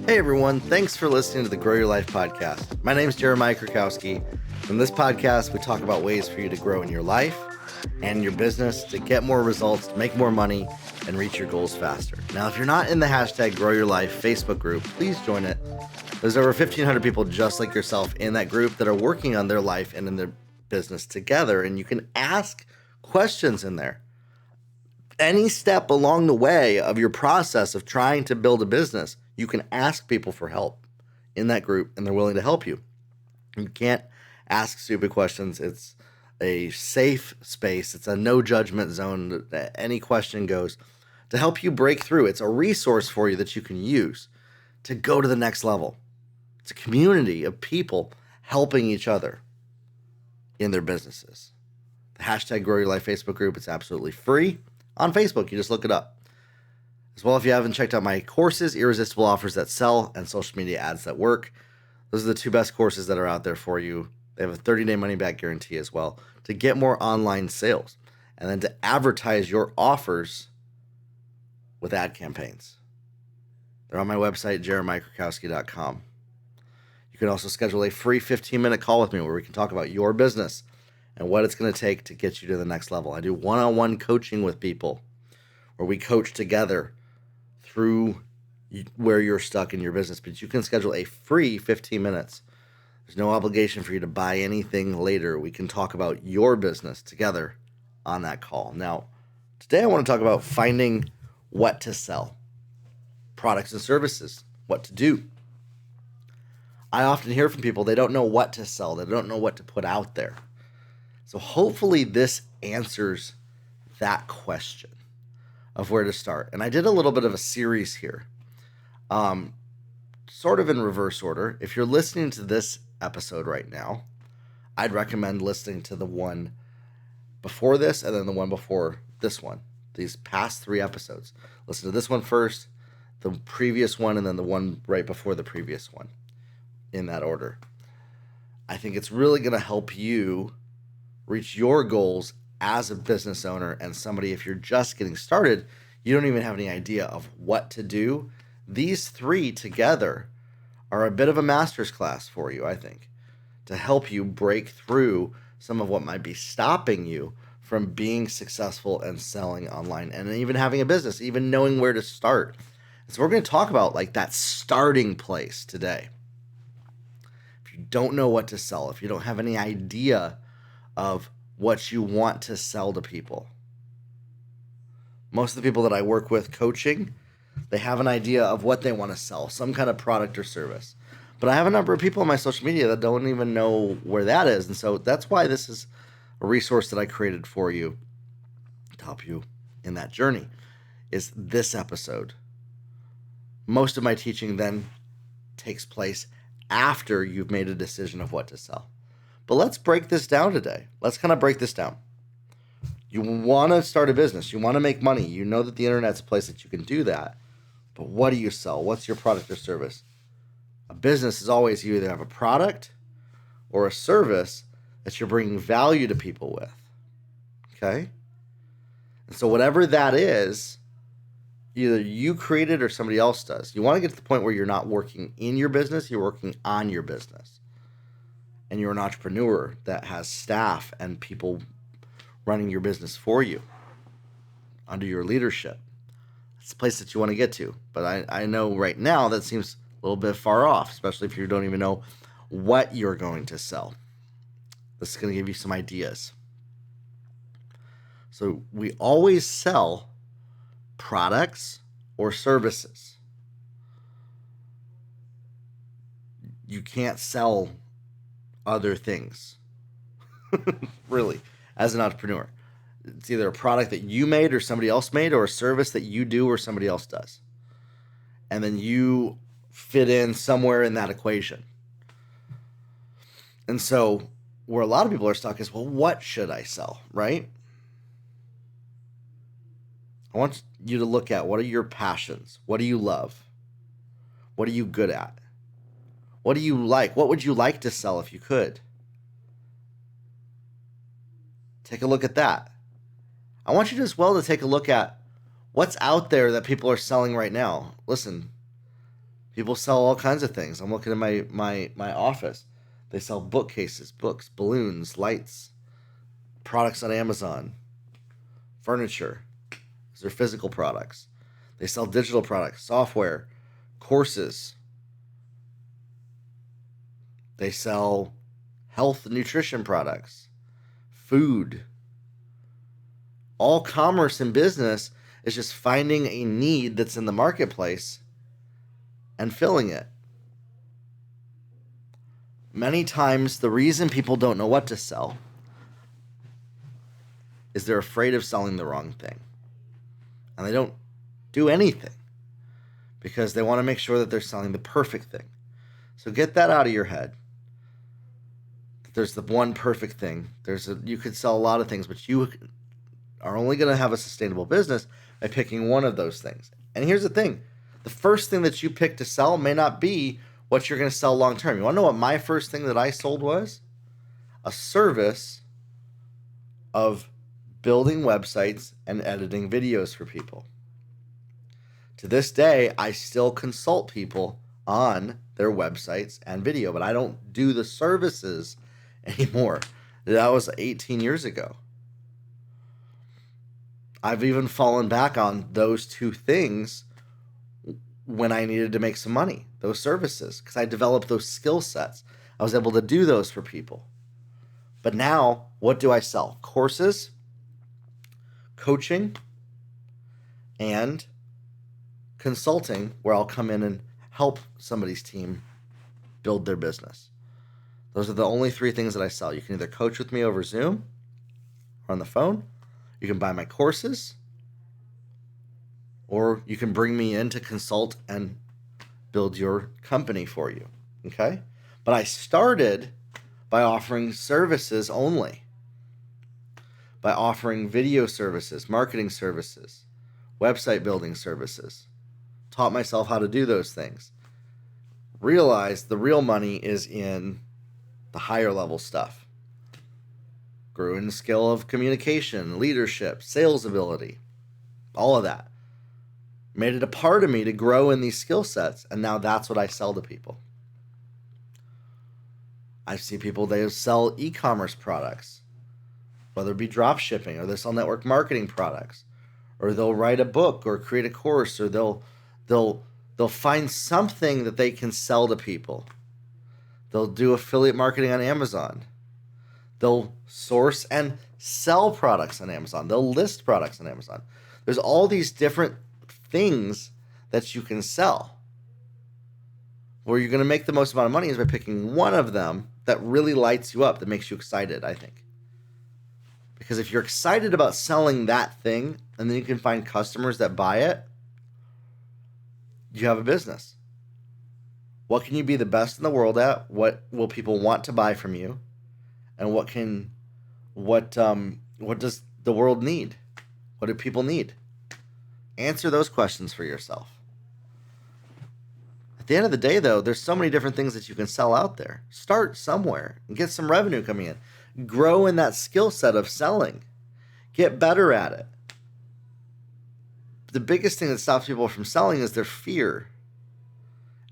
Hey everyone, thanks for listening to the Grow Your Life podcast. My name is Jeremiah Krakowski. In this podcast, we talk about ways for you to grow in your life and your business to get more results, to make more money, and reach your goals faster. Now, if you're not in the hashtag Grow Your Life Facebook group, please join it. There's over 1,500 people just like yourself in that group that are working on their life and in their business together, and you can ask questions in there. Any step along the way of your process of trying to build a business, you can ask people for help in that group, and they're willing to help you. You can't ask stupid questions. It's a safe space. It's a no judgment zone. Any question goes to help you break through. It's a resource for you that you can use to go to the next level. It's a community of people helping each other in their businesses. The hashtag Grow Your Life Facebook group, it's absolutely free on Facebook. You just look it up. As well, if you haven't checked out my courses, Irresistible Offers That Sell and Social Media Ads That Work, those are the two best courses that are out there for you. They have a 30-day money-back guarantee as well to get more online sales and then to advertise your offers with ad campaigns. They're on my website, jeremiahkrakowski.com. You can also schedule a free 15-minute call with me where we can talk about your business and what it's going to take to get you to the next level. I do one-on-one coaching with people where we coach together through where you're stuck in your business, but you can schedule a free 15 minutes. There's no obligation for you to buy anything later. We can talk about your business together on that call. Now, today I want to talk about finding what to sell, products and services, what to do. I often hear from people, they don't know what to sell. They don't know what to put out there. So hopefully this answers that question of where to start. And I did a little bit of a series here, sort of in reverse order. If you're listening to this episode right now, I'd recommend listening to the one before this and then the one before this one, these past 3 episodes. Listen to this one first, the previous one, and then the one right before the previous one, in that order. I think it's really going to help you reach your goals as a business owner and somebody, if you're just getting started, you don't even have any idea of what to do. These 3 together are a bit of a master's class for you, I think, to help you break through some of what might be stopping you from being successful and selling online and even having a business, even knowing where to start. So we're going to talk about like that starting place today. If you don't know what to sell, if you don't have any idea of what you want to sell to people. Most of the people that I work with coaching, they have an idea of what they want to sell, some kind of product or service. But I have a number of people on my social media that don't even know where that is. And so that's why this is a resource that I created for you to help you in that journey, is this episode. Most of my teaching then takes place after you've made a decision of what to sell. But let's break this down today. Let's kind of break this down. You want to start a business. You want to make money. You know that the internet's a place that you can do that. But what do you sell? What's your product or service? A business is always you either have a product or a service that you're bringing value to people with. Okay? And so whatever that is, either you create it or somebody else does. You want to get to the point where you're not working in your business, you're working on your business. And you're an entrepreneur that has staff and people running your business for you under your leadership. It's the place that you want to get to. But I know right now that seems a little bit far off, especially if you don't even know what you're going to sell. This is going to give you some ideas. So we always sell products or services. You can't sell other things, really, as an entrepreneur. It's either a product that you made or somebody else made, or a service that you do or somebody else does. And then you fit in somewhere in that equation. And so where a lot of people are stuck is, well, what should I sell, right? I want you to look at, what are your passions? What do you love? What are you good at? What do you like? What would you like to sell if you could? Take a look at that. I want you as well to take a look at what's out there that people are selling right now. Listen, People sell all kinds of things. I'm looking at my office. They sell bookcases, books, balloons, lights, products on Amazon, furniture. These are physical products. They sell digital products, software, courses. They sell health and nutrition products, food. All commerce and business is just finding a need that's in the marketplace and filling it. Many times, the reason people don't know what to sell is they're afraid of selling the wrong thing. And they don't do anything because they want to make sure that they're selling the perfect thing. So get that out of your head. There's the one perfect thing. You could sell a lot of things, but you are only going to have a sustainable business by picking one of those things. And here's the thing. The first thing that you pick to sell may not be what you're going to sell long term. You want to know what my first thing that I sold was? A service of building websites and editing videos for people. To this day, I still consult people on their websites and video, but I don't do the services anymore. That was 18 years ago. I've even fallen back on those two things when I needed to make some money, those services, because I developed those skill sets. I was able to do those for people. But now, what do I sell? Courses, coaching, and consulting, where I'll come in and help somebody's team build their business. Those are the only three things that I sell. You can either coach with me over Zoom or on the phone. You can buy my courses, or you can bring me in to consult and build your company for you, okay? But I started by offering services only, by offering video services, marketing services, website building services. Taught myself how to do those things. Realized the real money is in the higher level stuff. Grew in the skill of communication, leadership, sales ability, all of that. Made it a part of me to grow in these skill sets, and now that's what I sell to people. I see people, they sell e-commerce products, whether it be drop shipping, or they sell network marketing products, or they'll write a book or create a course, or they'll find something that they can sell to people. They'll do affiliate marketing on Amazon. They'll source and sell products on Amazon. They'll list products on Amazon. There's all these different things that you can sell. Where you're going to make the most amount of money is by picking one of them that really lights you up, that makes you excited, I think. Because if you're excited about selling that thing, and then you can find customers that buy it, you have a business. What can you be the best in the world at? What will people want to buy from you? And what does the world need? What do people need? Answer those questions for yourself. At the end of the day, though, there's so many different things that you can sell out there. Start somewhere and get some revenue coming in. Grow in that skill set of selling. Get better at it. The biggest thing that stops people from selling is their fear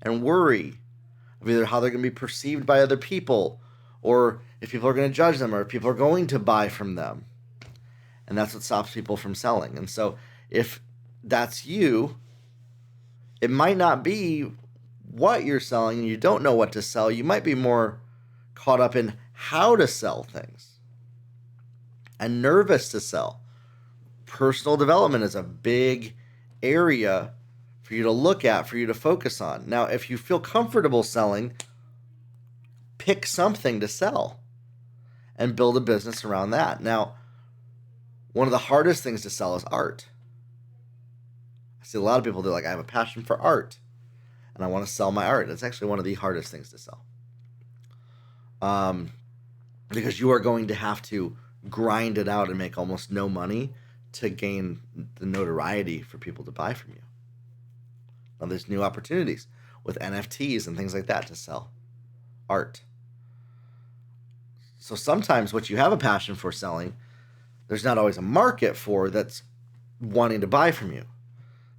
and worry of either how they're going to be perceived by other people, or if people are going to judge them, or if people are going to buy from them. And that's what stops people from selling. And so if that's you, it might not be what you're selling and you don't know what to sell. You might be more caught up in how to sell things and nervous to sell. Personal development is a big area for you to look at, for you to focus on. Now, if you feel comfortable selling, pick something to sell and build a business around that. Now, one of the hardest things to sell is art. I see a lot of people, they're like, I have a passion for art and I want to sell my art. It's actually one of the hardest things to sell. Because you are going to have to grind it out and make almost no money to gain the notoriety for people to buy from you. Now, there's new opportunities with NFTs and things like that to sell art. So sometimes what you have a passion for selling, there's not always a market for that's wanting to buy from you.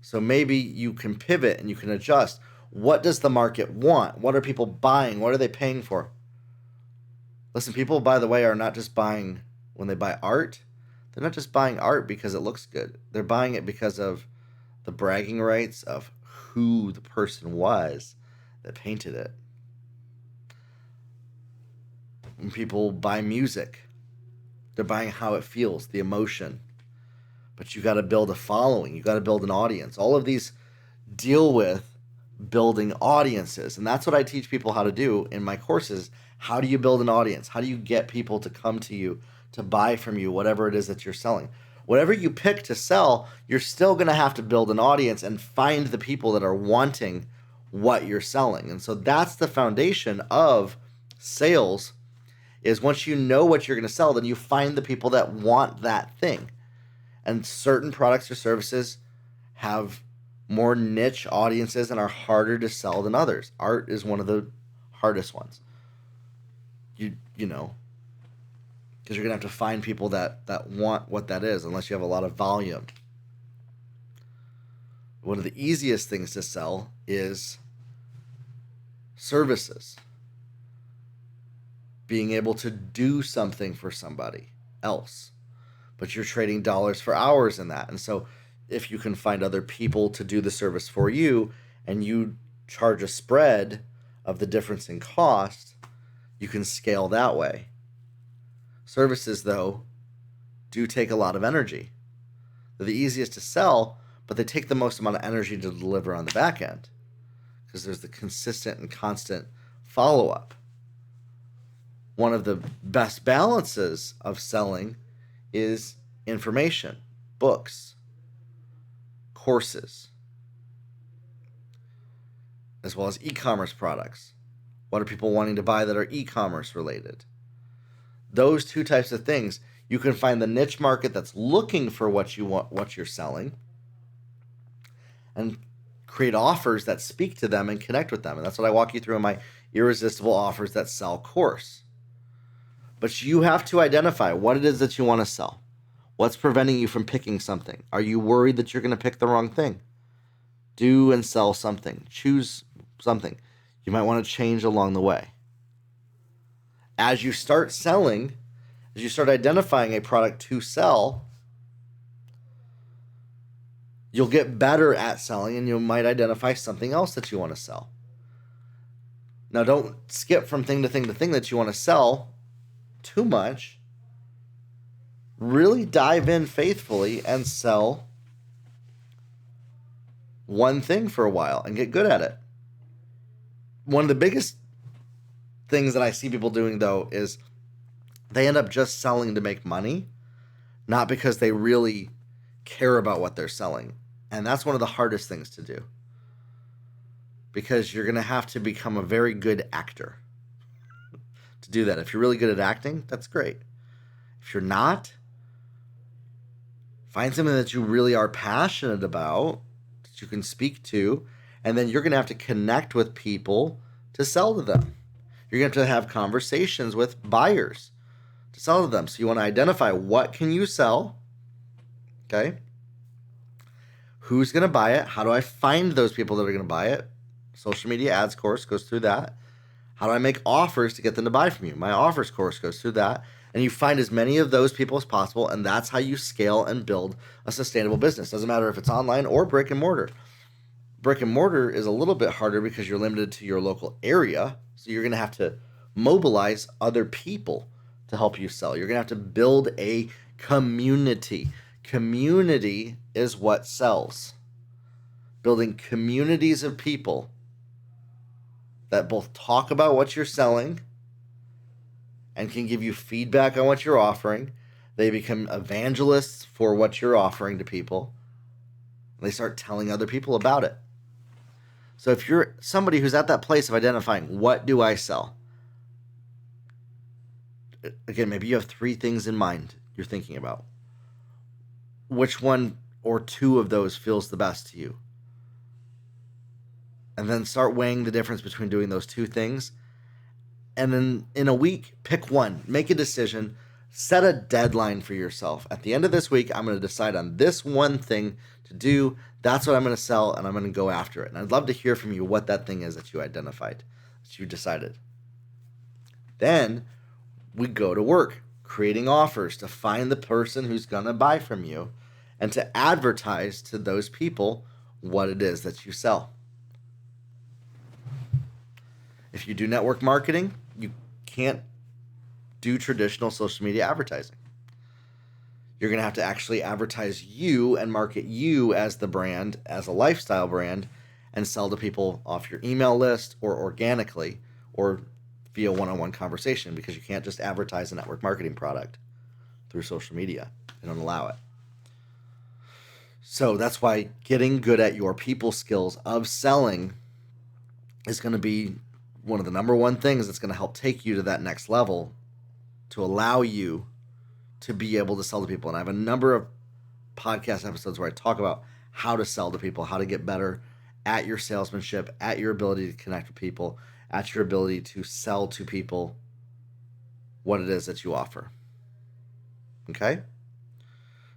So maybe you can pivot and you can adjust, What does the market want? What are people buying? What are they paying for? Listen, people, by the way, are not just buying when they buy art. They're not just buying art because it looks good. They're buying it because of the bragging rights of who the person was that painted it. When people buy music, they're buying how it feels, the emotion. But you got to build a following. You got to build an audience. All of these deal with building audiences. And that's what I teach people how to do in my courses. How do you build an audience? How do you get people to come to you, to buy from you, whatever it is that you're selling? Whatever you pick to sell, you're still going to have to build an audience and find the people that are wanting what you're selling. And so that's the foundation of sales, is once you know what you're going to sell, then you find the people that want that thing. And certain products or services have more niche audiences and are harder to sell than others. Art is one of the hardest ones. You know, because you're going to have to find people that want what that is, unless you have a lot of volume. One of the easiest things to sell is services. Being able to do something for somebody else. But you're trading dollars for hours in that. And so if you can find other people to do the service for you and you charge a spread of the difference in cost, you can scale that way. Services, though, do take a lot of energy. They're the easiest to sell, but they take the most amount of energy to deliver on the back end because there's the consistent and constant follow-up. One of the best balances of selling is information, books, courses, as well as e-commerce products. What are people wanting to buy that are e-commerce related? Those two types of things, you can find the niche market that's looking for what you want, what you're selling, and create offers that speak to them and connect with them. And that's what I walk you through in my Irresistible Offers That Sell course. But you have to identify what it is that you want to sell. What's preventing you from picking something? Are you worried that you're going to pick the wrong thing? Do and sell something. Choose something. You might want to change along the way. As you start selling, as you start identifying a product to sell, you'll get better at selling and you might identify something else that you want to sell. Now, don't skip from thing to thing to thing that you want to sell too much. Really dive in faithfully and sell one thing for a while and get good at it. One of the biggest things that I see people doing, though, is they end up just selling to make money, not because they really care about what they're selling. And that's one of the hardest things to do, because you're going to have to become a very good actor to do that. If you're really good at acting, that's great. If you're not, find something that you really are passionate about, that you can speak to, and then you're going to have to connect with people to sell to them. You're going to have conversations with buyers to sell to them. So you want to identify what can you sell, okay? Who's going to buy it? How do I find those people that are going to buy it? Social media ads course goes through that. How do I make offers to get them to buy from you? My offers course goes through that. And you find as many of those people as possible, and that's how you scale and build a sustainable business. Doesn't matter if it's online or brick and mortar. Brick and mortar is a little bit harder because you're limited to your local area. So you're going to have to mobilize other people to help you sell. You're going to have to build a community. Community is what sells. Building communities of people that both talk about what you're selling and can give you feedback on what you're offering. They become evangelists for what you're offering to people. They start telling other people about it. So if you're somebody who's at that place of identifying, what do I sell? Again, maybe you have 3 things in mind you're thinking about. Which one or 2 of those feels the best to you? And then start weighing the difference between doing those 2 things. And then in a week, pick one. Make a decision. Set a deadline for yourself. At the end of this week, I'm going to decide on this one thing to do That's what I'm going to sell, and I'm going to go after it. And I'd love to hear from you what that thing is that you identified, that you decided. Then we go to work, creating offers to find the person who's going to buy from you and to advertise to those people what it is that you sell. If you do network marketing, you can't do traditional social media advertising. You're going to have to actually advertise you and market you as the brand, as a lifestyle brand, and sell to people off your email list or organically or via one-on-one conversation, because you can't just advertise a network marketing product through social media. They don't allow it. So that's why getting good at your people skills of selling is going to be one of the number one things that's going to help take you to that next level to allow you to be able to sell to people. And I have a number of podcast episodes where I talk about how to sell to people, how to get better at your salesmanship, at your ability to connect with people, at your ability to sell to people what it is that you offer. Okay?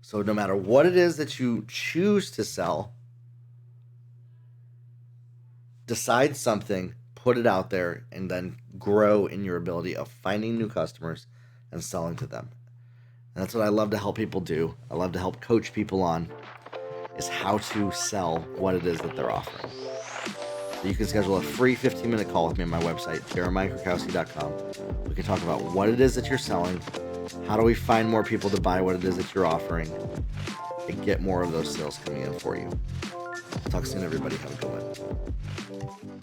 So no matter what it is that you choose to sell, decide something, put it out there, and then grow in your ability of finding new customers and selling to them. And that's what I love to help people do. I love to help coach people on, is how to sell what it is that they're offering. So you can schedule a free 15-minute call with me on my website, jeremiahkrakowski.com. We can talk about what it is that you're selling, how do we find more people to buy what it is that you're offering, and get more of those sales coming in for you. Talk soon, everybody. Have a good one.